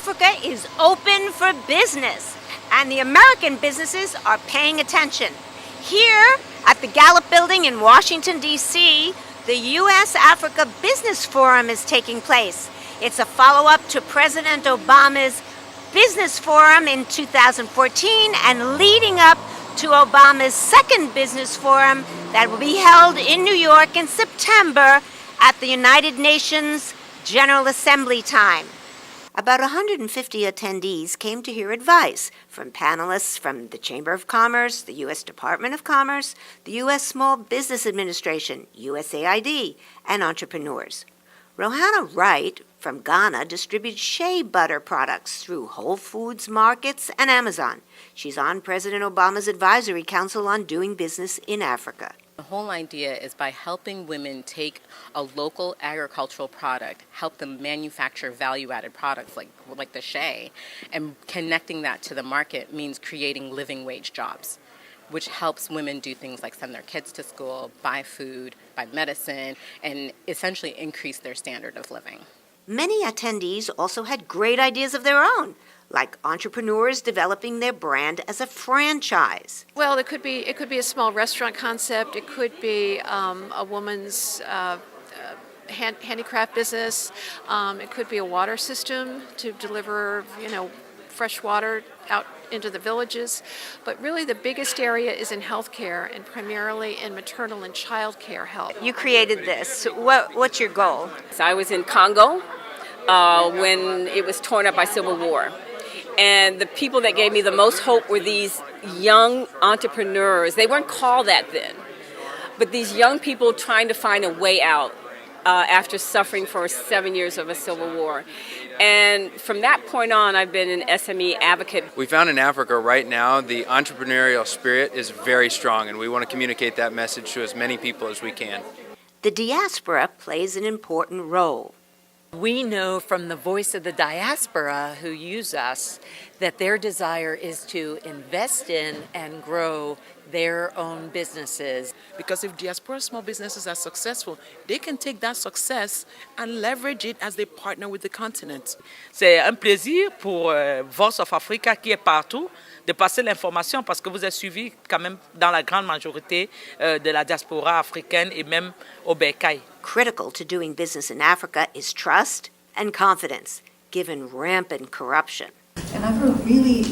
Africa is open for business, and the American businesses are paying attention. Here at the Gallup Building in Washington, D.C., the U.S.-Africa Business Forum is taking place. It's a follow-up to President Obama's Business Forum in 2014 and leading up to Obama's second Business Forum that will be held in New York in September at the United Nations General Assembly time. About 150 attendees came to hear advice from panelists from the Chamber of Commerce, the U.S. Department of Commerce, the U.S. Small Business Administration, USAID, and entrepreneurs. Rohanna Wright from Ghana distributes shea butter products through Whole Foods markets and Amazon. She's on President Obama's Advisory Council on Doing Business in Africa. The whole idea is by helping women take a local agricultural product, help them manufacture value-added products like the shea, and connecting that to the market means creating living wage jobs, which helps women do things like send their kids to school, buy food, buy medicine, and essentially increase their standard of living. Many attendees also had great ideas of their own, like entrepreneurs developing their brand as a franchise. Well, it could be a small restaurant concept. It could be a woman's handicraft business. It could be a water system to deliver, fresh water out into the villages. But really the biggest area is in healthcare, and primarily in maternal and child care health. You created this. What's your goal? So I was in Congo when it was torn up by civil war. And the people that gave me the most hope were these young entrepreneurs. They weren't called that then, but these young people trying to find a way out after suffering for 7 years of a civil war. And from that point on, I've been an SME advocate. We found in Africa right now the entrepreneurial spirit is very strong, and we want to communicate that message to as many people as we can. The diaspora plays an important role. We know from the voice of the diaspora who use us that their desire is to invest in and grow their own businesses. Because if diaspora small businesses are successful, they can take that success and leverage it as they partner with the continent. C'est un plaisir pour Voice of Africa qui est partout de passer l'information parce que vous êtes suivis quand même dans la grande majorité de la diaspora africaine et même au Bercail. Critical to doing business in Africa is trust and confidence, given rampant corruption. And I've heard really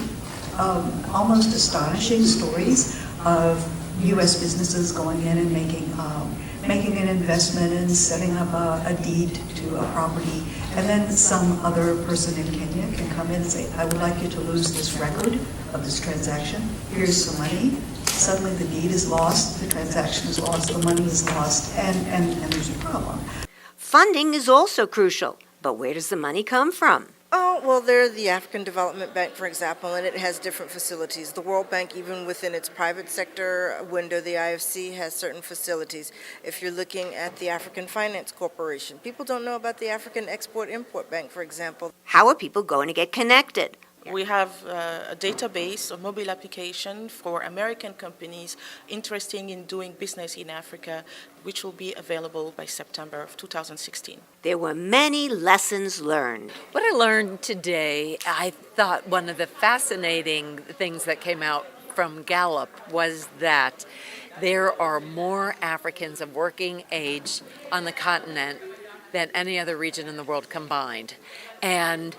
almost astonishing stories of U.S. businesses going in and making an investment and setting up a deed to a property, and then some other person in Kenya can come in and say, I would like you to lose this record of this transaction. Here's some money. Suddenly the deed is lost, the transaction is lost, the money is lost, and there's a problem. Funding is also crucial, but where does the money come from? Oh, well, there's the African Development Bank, for example, and it has different facilities. The World Bank, even within its private sector window, the IFC has certain facilities. If you're looking at the African Finance Corporation, people don't know about the African Export-Import Bank, for example. How are people going to get connected? We have a database, a mobile application for American companies interested in doing business in Africa, which will be available by September of 2016. There were many lessons learned. What I learned today, I thought one of the fascinating things that came out from Gallup was that there are more Africans of working age on the continent than any other region in the world combined. And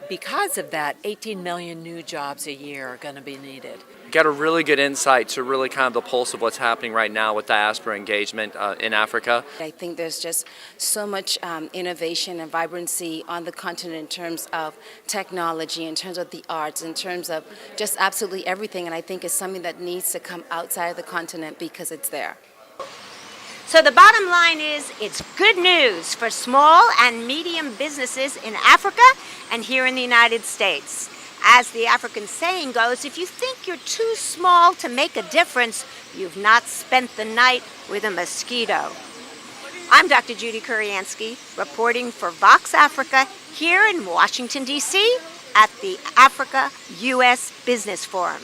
because of that, 18 million new jobs a year are going to be needed. Got a really good insight to really kind of the pulse of what's happening right now with diaspora engagement in Africa. I think there's just so much innovation and vibrancy on the continent in terms of technology, in terms of the arts, in terms of just absolutely everything. And I think it's something that needs to come outside of the continent because it's there. So the bottom line is, it's good news for small and medium businesses in Africa and here in the United States. As the African saying goes, if you think you're too small to make a difference, you've not spent the night with a mosquito. I'm Dr. Judy Kuriansky, reporting for Vox Africa here in Washington, D.C. at the Africa U.S. Business Forum.